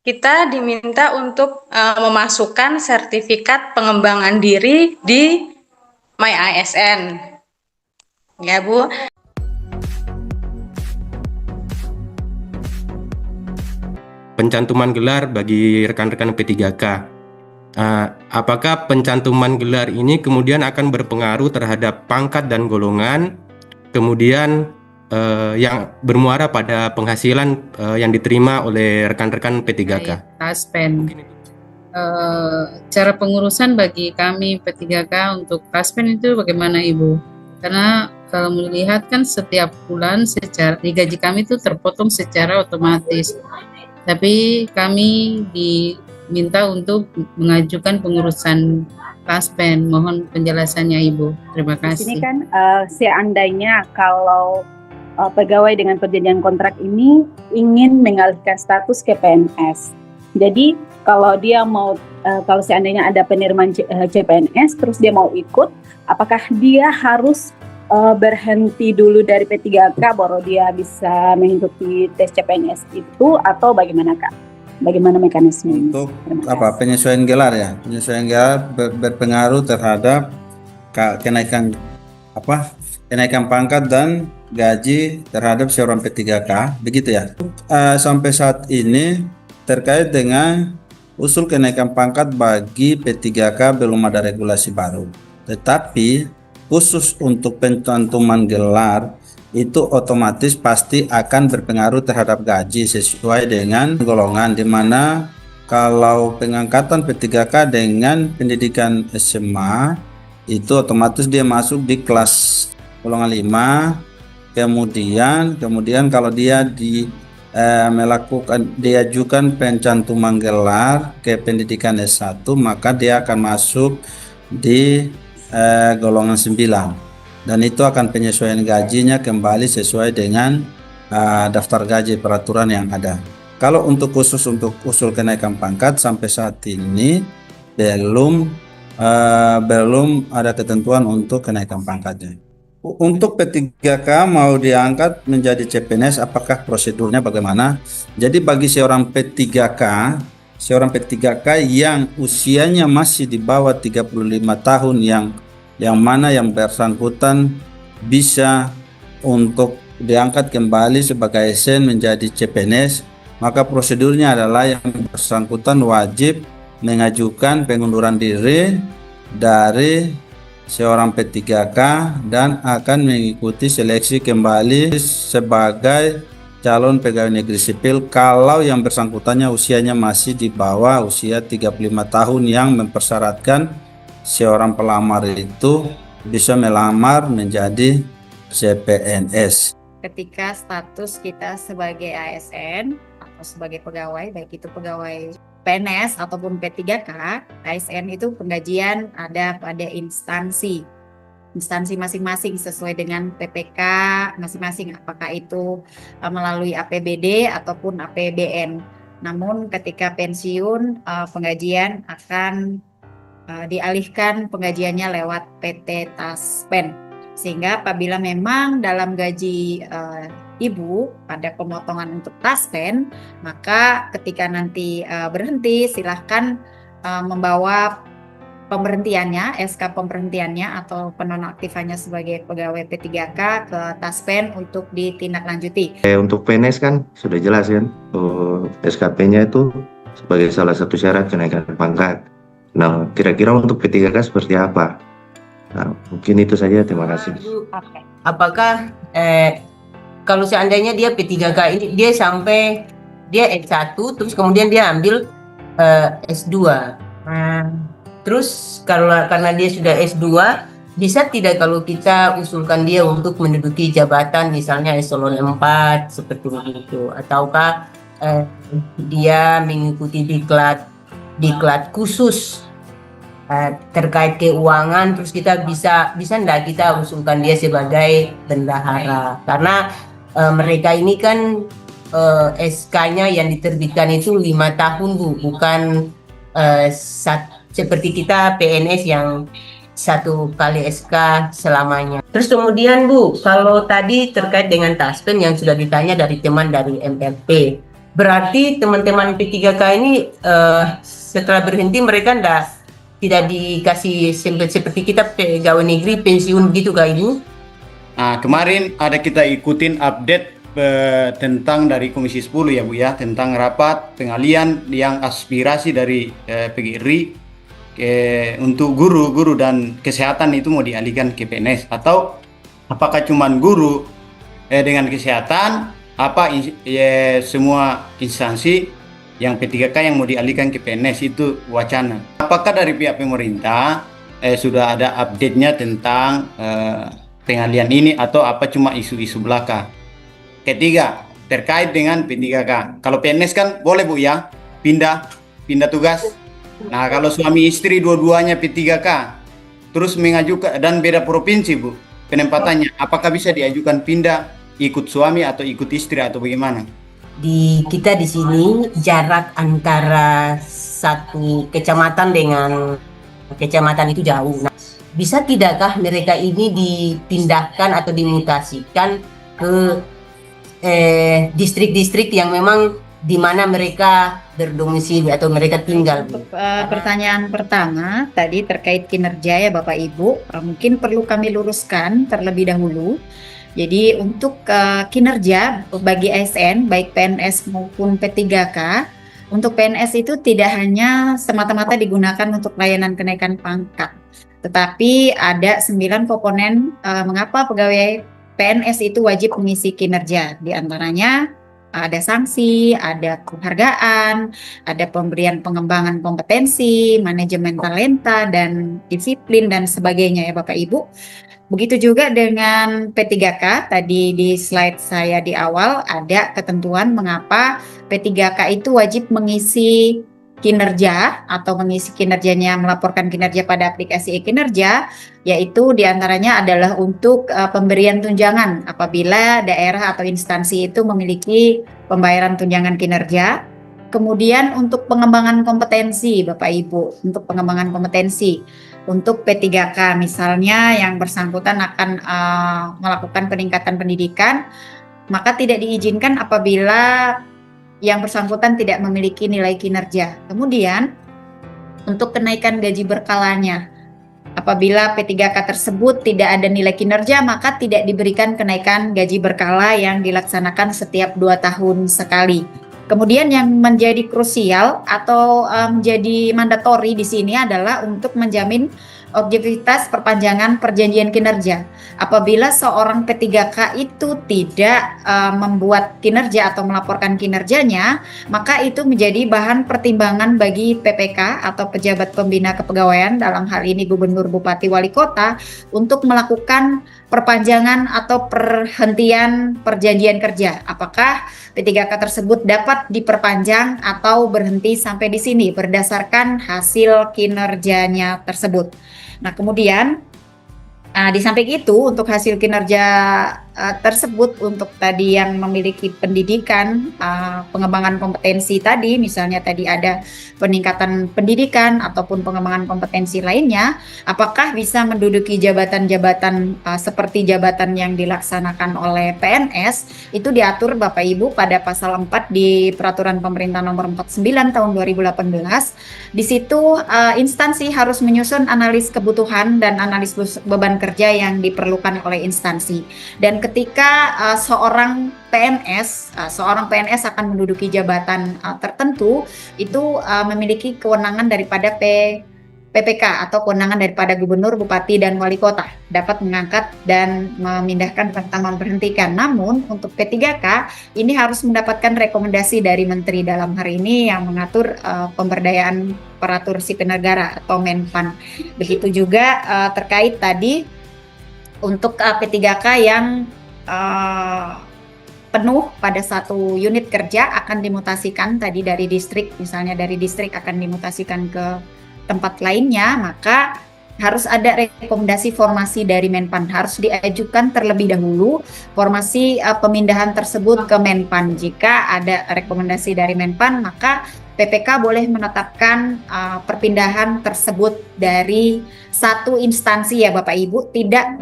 kita diminta untuk memasukkan sertifikat pengembangan diri di MyASN. Ya, Bu. Pencantuman gelar bagi rekan-rekan P3K. Apakah pencantuman gelar ini kemudian akan berpengaruh terhadap pangkat dan golongan, kemudian yang bermuara pada penghasilan yang diterima oleh rekan-rekan P3K? Taspen. Cara pengurusan bagi kami P3K untuk Taspen itu bagaimana Ibu? Karena kalau melihat kan setiap bulan secara di gaji kami itu terpotong secara otomatis. Tapi kami diminta untuk mengajukan pengurusan Taspen. Mohon penjelasannya Ibu. Terima kasih. Di sini kan seandainya kalau pegawai dengan perjanjian kontrak ini ingin mengalihkan status ke PNS. Jadi kalau dia mau, kalau seandainya ada penerimaan CPNS terus dia mau ikut, apakah dia harus berhenti dulu dari P3K baru dia bisa mengikuti tes CPNS itu, atau bagaimana Kak? Bagaimana mekanisme untuk penyesuaian gelar ya? Penyesuaian gelar berpengaruh terhadap kenaikan pangkat dan gaji terhadap seorang P3K, begitu ya. Sampai saat ini terkait dengan usul kenaikan pangkat bagi P3K belum ada regulasi baru. Tetapi khusus untuk pencantuman gelar itu otomatis pasti akan berpengaruh terhadap gaji sesuai dengan golongan, di mana kalau pengangkatan P3K dengan pendidikan SMA itu otomatis dia masuk di kelas golongan 5. Kemudian kalau dia diajukan pencantuman gelar ke pendidikan S1, maka dia akan masuk di golongan 9, dan itu akan penyesuaian gajinya kembali sesuai dengan daftar gaji peraturan yang ada. Kalau untuk khusus untuk usul kenaikan pangkat sampai saat ini belum ada ketentuan untuk kenaikan pangkatnya. Untuk P3K mau diangkat menjadi CPNS, apakah prosedurnya bagaimana? Jadi bagi seorang P3K yang usianya masih di bawah 35 tahun yang mana yang bersangkutan bisa untuk diangkat kembali sebagai ASN menjadi CPNS, maka prosedurnya adalah yang bersangkutan wajib mengajukan pengunduran diri dari seorang P3K dan akan mengikuti seleksi kembali sebagai calon pegawai negeri sipil kalau yang bersangkutannya usianya masih di bawah usia 35 tahun yang mempersyaratkan seorang pelamar itu bisa melamar menjadi CPNS. Ketika status kita sebagai ASN atau sebagai pegawai, baik itu pegawai PNS ataupun P3K, ASN itu penggajian ada pada instansi masing-masing sesuai dengan PPK masing-masing, apakah itu melalui APBD ataupun APBN. Namun ketika pensiun, penggajian akan dialihkan penggajiannya lewat PT Taspen, sehingga apabila memang dalam gaji ibu pada pemotongan untuk Taspen, maka ketika nanti berhenti silahkan membawa pemberhentiannya, SK pemberhentiannya atau penonaktifannya sebagai pegawai P3K ke Taspen untuk ditindaklanjuti. Untuk PNS kan sudah jelas kan, SKP-nya itu sebagai salah satu syarat kenaikan pangkat. Nah, kira-kira untuk P3K seperti apa? Nah, mungkin itu saja, terima kasih. Apakah kalau seandainya dia P3K ini dia sampai dia S1 terus kemudian dia ambil S2. Terus karena dia sudah S2, bisa tidak kalau kita usulkan dia untuk menduduki jabatan misalnya eselon 4 seperti itu, ataukah dia mengikuti diklat khusus terkait keuangan, terus kita bisa enggak kita usulkan dia sebagai bendahara, karena mereka ini kan SK-nya yang diterbitkan itu 5 tahun Bu, bukan seperti kita PNS yang 1 kali SK selamanya. Terus kemudian Bu, kalau tadi terkait dengan Taspen yang sudah ditanya dari teman dari MLP, berarti teman-teman P3K ini setelah berhenti mereka tidak dikasih seperti kita pegawai negeri pensiun gitu Kak Ibu? Nah, kemarin ada kita ikutin update tentang dari Komisi 10 ya Bu ya, tentang rapat pengalian yang aspirasi dari PGRI untuk guru dan kesehatan itu mau dialihkan ke PNS, atau apakah cuman guru dengan kesehatan, semua instansi yang P3K yang mau dialihkan ke PNS itu wacana. Apakah dari pihak pemerintah sudah ada update-nya tentang pengalian ini, atau apa cuma isu-isu belaka? Ketiga, terkait dengan P3K. Kalau PNS kan boleh Bu ya, pindah tugas. Nah, kalau suami istri dua-duanya P3K, terus mengajukan dan beda provinsi Bu penempatannya, apakah bisa diajukan pindah ikut suami atau ikut istri atau bagaimana? Di kita di sini jarak antara satu kecamatan dengan kecamatan itu jauh. Nah, bisa tidakkah mereka ini dipindahkan atau dimutasikan ke distrik-distrik yang memang di mana mereka berdomisili atau mereka tinggal? Pertanyaan pertama tadi terkait kinerja ya Bapak Ibu, mungkin perlu kami luruskan terlebih dahulu. Jadi untuk kinerja bagi ASN baik PNS maupun P3K, untuk PNS itu tidak hanya semata-mata digunakan untuk layanan kenaikan pangkat, tetapi ada 9 komponen mengapa pegawai PNS itu wajib mengisi kinerja. Di antaranya ada sanksi, ada penghargaan, ada pemberian pengembangan kompetensi, manajemen talenta, dan disiplin, dan sebagainya ya Bapak Ibu. Begitu juga dengan P3K, tadi di slide saya di awal ada ketentuan mengapa P3K itu wajib mengisi kinerja atau mengisi kinerjanya, melaporkan kinerja pada aplikasi e-kinerja, yaitu diantaranya adalah untuk pemberian tunjangan apabila daerah atau instansi itu memiliki pembayaran tunjangan kinerja. Kemudian untuk pengembangan kompetensi Bapak Ibu, untuk pengembangan kompetensi untuk P3K misalnya yang bersangkutan akan melakukan peningkatan pendidikan, maka tidak diizinkan apabila yang bersangkutan tidak memiliki nilai kinerja. Kemudian untuk kenaikan gaji berkalanya, apabila P3K tersebut tidak ada nilai kinerja, maka tidak diberikan kenaikan gaji berkala yang dilaksanakan setiap 2 tahun sekali. Kemudian yang menjadi krusial atau menjadi mandatori di sini adalah untuk menjamin objektivitas perpanjangan perjanjian kinerja. Apabila seorang P3K itu tidak membuat kinerja atau melaporkan kinerjanya, maka itu menjadi bahan pertimbangan bagi PPK atau pejabat pembina kepegawaian, dalam hal ini gubernur, bupati, wali kota, untuk melakukan perpanjangan atau perhentian perjanjian kerja. Apakah P3K tersebut dapat diperpanjang atau berhenti sampai di sini berdasarkan hasil kinerjanya tersebut. Nah, kemudian di samping itu untuk hasil kinerja tersebut, untuk tadi yang memiliki pendidikan, pengembangan kompetensi tadi, misalnya tadi ada peningkatan pendidikan ataupun pengembangan kompetensi lainnya, apakah bisa menduduki jabatan-jabatan seperti jabatan yang dilaksanakan oleh PNS, itu diatur Bapak Ibu pada pasal 4 di Peraturan Pemerintah Nomor 49 tahun 2018. Di situ instansi harus menyusun analis kebutuhan dan analis beban kerja yang diperlukan oleh instansi. Dan ketika seorang PNS akan menduduki jabatan tertentu, itu memiliki kewenangan daripada PPK atau kewenangan daripada gubernur, bupati, dan wali kota, dapat mengangkat dan memindahkan serta memberhentikan. Namun untuk P3K ini harus mendapatkan rekomendasi dari menteri, dalam hari ini yang mengatur pemberdayaan aparatur sipil negara atau Menpan. Begitu juga terkait tadi untuk P3K yang penuh pada satu unit kerja akan dimutasikan tadi dari distrik, misalnya dari distrik akan dimutasikan ke tempat lainnya, maka harus ada rekomendasi formasi dari Menpan, harus diajukan terlebih dahulu formasi pemindahan tersebut ke Menpan. Jika ada rekomendasi dari Menpan, maka PPK boleh menetapkan perpindahan tersebut dari satu instansi ya Bapak Ibu, tidak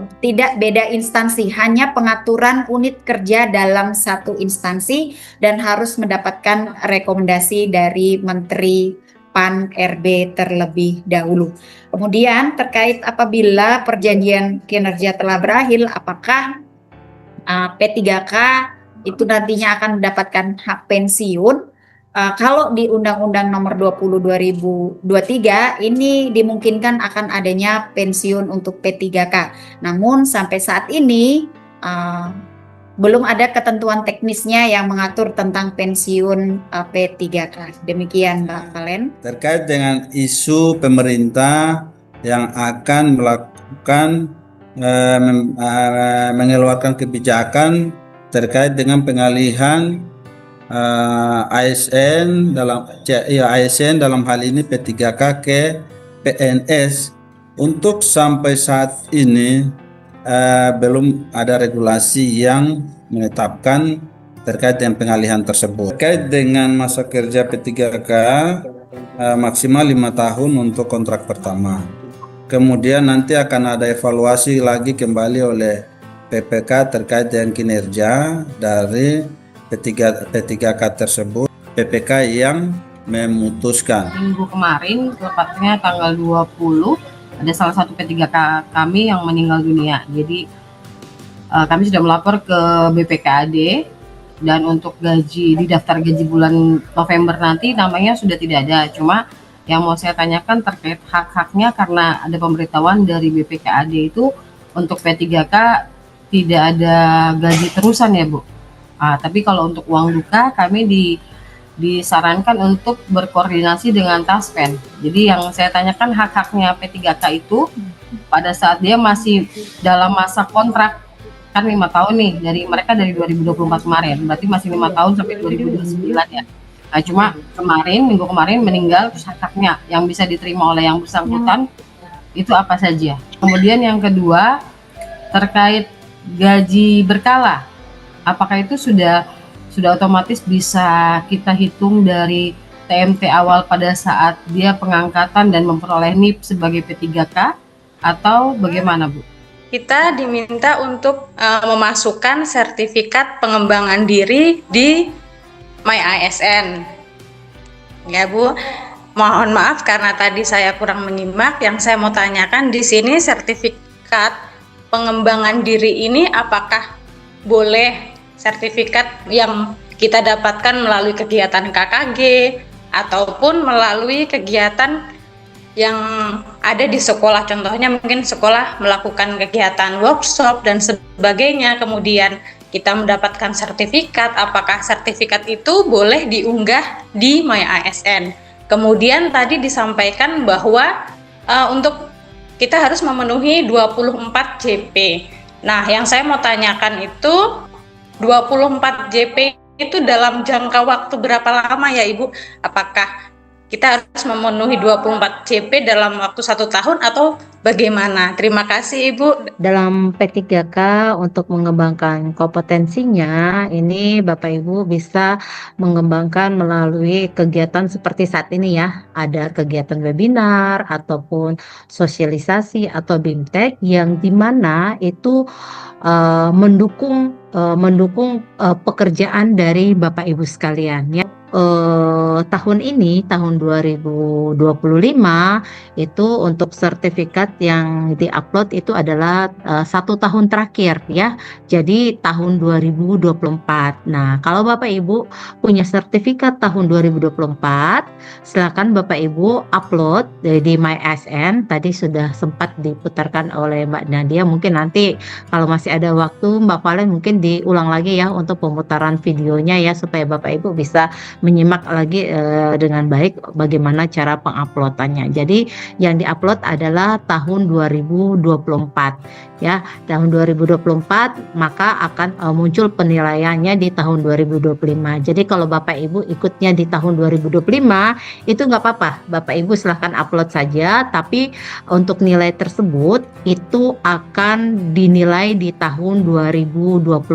beda instansi, hanya pengaturan unit kerja dalam satu instansi dan harus mendapatkan rekomendasi dari Menteri PAN RB terlebih dahulu. Kemudian terkait apabila perjanjian kinerja telah berakhir, apakah P3K itu nantinya akan mendapatkan hak pensiun? Kalau di Undang-Undang Nomor 20 2023 ini dimungkinkan akan adanya pensiun untuk P3K. Namun sampai saat ini belum ada ketentuan teknisnya yang mengatur tentang pensiun P3K. Demikian Mbak Valen. Terkait dengan isu pemerintah yang akan melakukan mengeluarkan kebijakan terkait dengan pengalihan ASN dalam hal ini P3K ke PNS. Untuk sampai saat ini belum ada regulasi yang menetapkan terkait dengan pengalihan tersebut. Terkait dengan masa kerja P3K maksimal 5 tahun untuk kontrak pertama. Kemudian nanti akan ada evaluasi lagi kembali oleh PPK terkait dengan kinerja dari P3K tersebut. PPK yang memutuskan. Minggu kemarin, tepatnya tanggal 20, ada salah satu P3K kami yang meninggal dunia. Jadi kami sudah melapor ke BPKAD dan untuk gaji di daftar gaji bulan November nanti namanya sudah tidak ada. Cuma yang mau saya tanyakan terkait hak-haknya karena ada pemberitahuan dari BPKAD itu untuk P3K tidak ada gaji terusan ya Bu. Tapi kalau untuk uang duka kami disarankan untuk berkoordinasi dengan Taspen. Jadi yang saya tanyakan hak-haknya P3K itu pada saat dia masih dalam masa kontrak, kan 5 tahun nih, dari 2024 kemarin, berarti masih 5 tahun sampai 2029 ya. Nah, cuma minggu kemarin meninggal, terus hak-haknya yang bisa diterima oleh yang bersangkutan itu apa saja. Kemudian yang kedua terkait gaji berkala, apakah itu sudah otomatis bisa kita hitung dari TMT awal pada saat dia pengangkatan dan memperoleh NIP sebagai P3K atau bagaimana Bu? Kita diminta untuk memasukkan sertifikat pengembangan diri di MyASN. Ya Bu, mohon maaf karena tadi saya kurang menyimak. Yang saya mau tanyakan di sini sertifikat pengembangan diri ini apakah boleh sertifikat yang kita dapatkan melalui kegiatan KKG ataupun melalui kegiatan yang ada di sekolah, contohnya mungkin sekolah melakukan kegiatan workshop dan sebagainya, kemudian kita mendapatkan sertifikat, apakah sertifikat itu boleh diunggah di MyASN. Kemudian tadi disampaikan bahwa untuk kita harus memenuhi 24 JP. Nah, yang saya mau tanyakan itu 24 JP itu dalam jangka waktu berapa lama ya Ibu? Apakah kita harus memenuhi 24 JP dalam waktu 1 tahun atau bagaimana? Terima kasih Ibu. Dalam P3K untuk mengembangkan kompetensinya, ini Bapak Ibu bisa mengembangkan melalui kegiatan seperti saat ini ya. Ada kegiatan webinar ataupun sosialisasi atau BIMTEK yang dimana itu mendukung pekerjaan dari Bapak Ibu sekalian ya. Tahun ini tahun 2025 itu untuk sertifikat yang diupload itu adalah 1 tahun terakhir ya, jadi tahun 2024. Nah, kalau Bapak Ibu punya sertifikat tahun 2024, silakan Bapak Ibu upload di MyASN. Tadi sudah sempat diputarkan oleh Mbak Nadia, mungkin nanti kalau masih ada waktu Mbak Valen mungkin mungkin diulang lagi ya untuk pemutaran videonya ya, supaya Bapak Ibu bisa menyimak lagi dengan baik bagaimana cara penguploadannya. Jadi yang diupload adalah tahun 2024 ya. Tahun 2024 maka akan muncul penilaiannya di tahun 2025. Jadi kalau Bapak Ibu ikutnya di tahun 2025 itu nggak apa-apa, Bapak Ibu silahkan upload saja, tapi untuk nilai tersebut itu akan dinilai di tahun 2026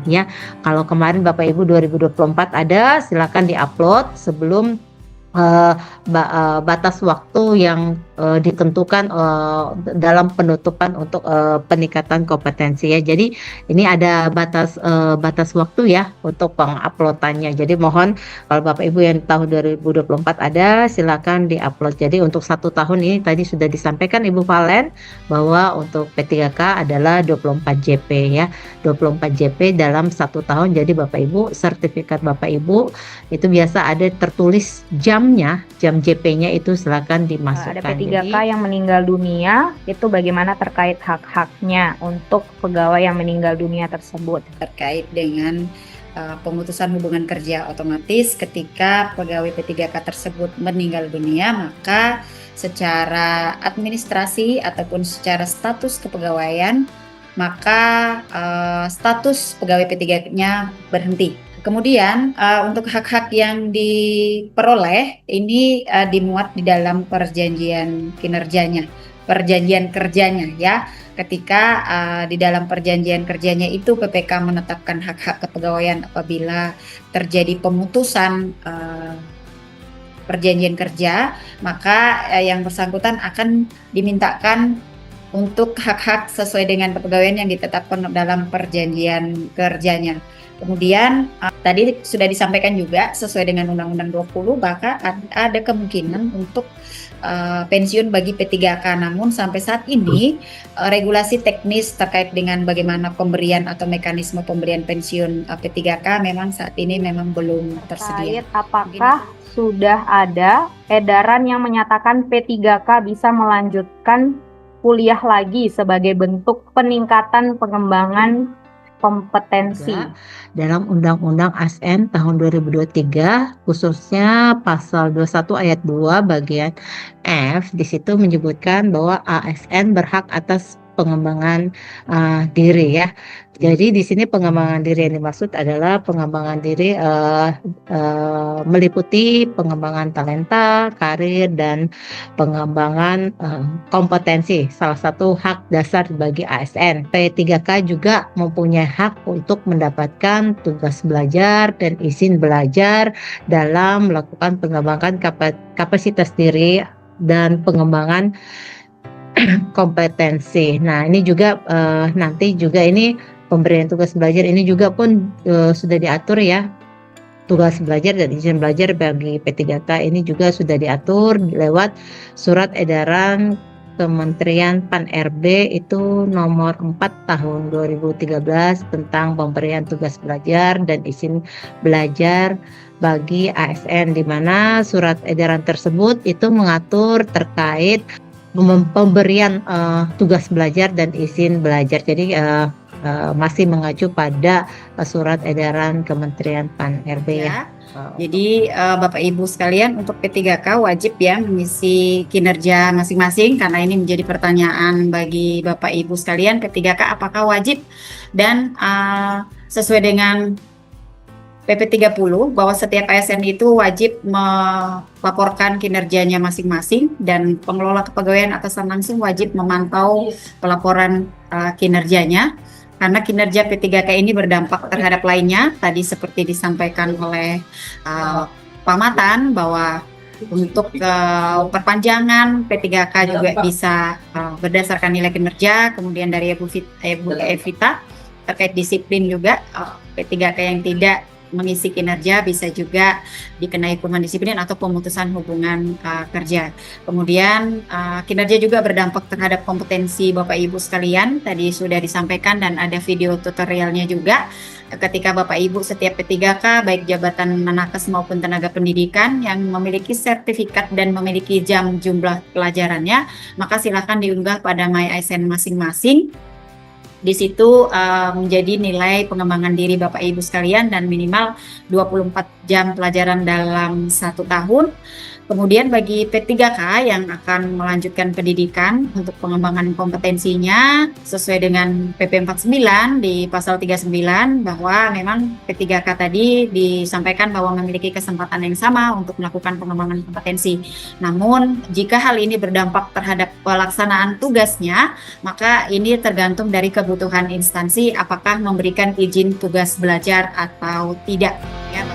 ya. Kalau kemarin Bapak Ibu 2024 ada, silakan diupload sebelum batas waktu yang ditentukan dalam penutupan untuk peningkatan kompetensi ya. Jadi ini ada batas waktu ya untuk penguploadannya. Jadi mohon kalau Bapak Ibu yang tahun 2024 ada, silakan diupload. Jadi untuk 1 tahun ini tadi sudah disampaikan Ibu Valen bahwa untuk P3K adalah 24 JP ya, 24 JP dalam 1 tahun. Jadi Bapak Ibu, sertifikat Bapak Ibu itu biasa ada tertulis jamnya, jam JP-nya itu silakan dimasukkan. Ada P3K yang meninggal dunia, itu bagaimana terkait hak-haknya untuk pegawai yang meninggal dunia tersebut? Terkait dengan pemutusan hubungan kerja, otomatis ketika pegawai P3K tersebut meninggal dunia, maka secara administrasi ataupun secara status kepegawaian, maka status pegawai P3-nya berhenti. Kemudian untuk hak-hak yang diperoleh ini dimuat di dalam perjanjian kinerjanya, perjanjian kerjanya ya. Ketika di dalam perjanjian kerjanya itu PPK menetapkan hak-hak kepegawaian apabila terjadi pemutusan perjanjian kerja, maka yang bersangkutan akan dimintakan untuk hak-hak sesuai dengan kepegawaian yang ditetapkan dalam perjanjian kerjanya. Kemudian tadi sudah disampaikan juga sesuai dengan Undang-Undang 20 maka ada kemungkinan untuk pensiun bagi P3K. Namun sampai saat ini regulasi teknis terkait dengan bagaimana pemberian atau mekanisme pemberian pensiun P3K memang saat ini memang belum tersedia. Apakah sudah ada edaran yang menyatakan P3K bisa melanjutkan kuliah lagi sebagai bentuk peningkatan pengembangan kompetensi? Dalam Undang-Undang ASN tahun 2023 khususnya pasal 21 ayat 2 bagian F, di situ menyebutkan bahwa ASN berhak atas pengembangan diri ya. Jadi di sini pengembangan diri yang dimaksud adalah pengembangan diri meliputi pengembangan talenta, karir, dan pengembangan kompetensi. Salah satu hak dasar bagi ASN. P3K juga mempunyai hak untuk mendapatkan tugas belajar dan izin belajar dalam melakukan pengembangan kapasitas diri dan pengembangan kompetensi. Nah, ini juga nanti juga ini pemberian tugas belajar ini juga pun sudah diatur ya. Tugas belajar dan izin belajar bagi P3K ini juga sudah diatur lewat surat edaran Kementerian Pan-RB itu nomor 4 tahun 2013 tentang pemberian tugas belajar dan izin belajar bagi ASN, di mana surat edaran tersebut itu mengatur terkait pemberian tugas belajar dan izin belajar. Jadi masih mengacu pada surat edaran Kementerian Pan-RB ya. Jadi Bapak Ibu sekalian, untuk P3K wajib ya mengisi kinerja masing-masing, karena ini menjadi pertanyaan bagi Bapak Ibu sekalian. P3K apakah wajib? Dan sesuai dengan PP 30 bahwa setiap ASN itu wajib melaporkan kinerjanya masing-masing, dan pengelola kepegawaian atasan langsung wajib memantau pelaporan kinerjanya, karena kinerja P3K ini berdampak terhadap lainnya. Tadi seperti disampaikan oleh Pak Matan bahwa untuk perpanjangan P3K juga bisa berdasarkan nilai kinerja. Kemudian dari Ibu Evita terkait disiplin juga, P3K yang tidak mengisi kinerja bisa juga dikenai hukuman disiplin atau pemutusan hubungan kerja. Kemudian kinerja juga berdampak terhadap kompetensi Bapak Ibu sekalian. Tadi sudah disampaikan dan ada video tutorialnya juga. Ketika Bapak Ibu setiap P3K baik jabatan nakes maupun tenaga pendidikan yang memiliki sertifikat dan memiliki jam jumlah pelajarannya, maka silakan diunggah pada My ASN masing-masing. Di situ menjadi nilai pengembangan diri Bapak Ibu sekalian dan minimal 24 jam pelajaran dalam 1 tahun. Kemudian bagi P3K yang akan melanjutkan pendidikan untuk pengembangan kompetensinya sesuai dengan PP 49 di pasal 39 bahwa memang P3K tadi disampaikan bahwa memiliki kesempatan yang sama untuk melakukan pengembangan kompetensi. Namun jika hal ini berdampak terhadap pelaksanaan tugasnya, maka ini tergantung dari kebutuhan instansi apakah memberikan izin tugas belajar atau tidak. Ya,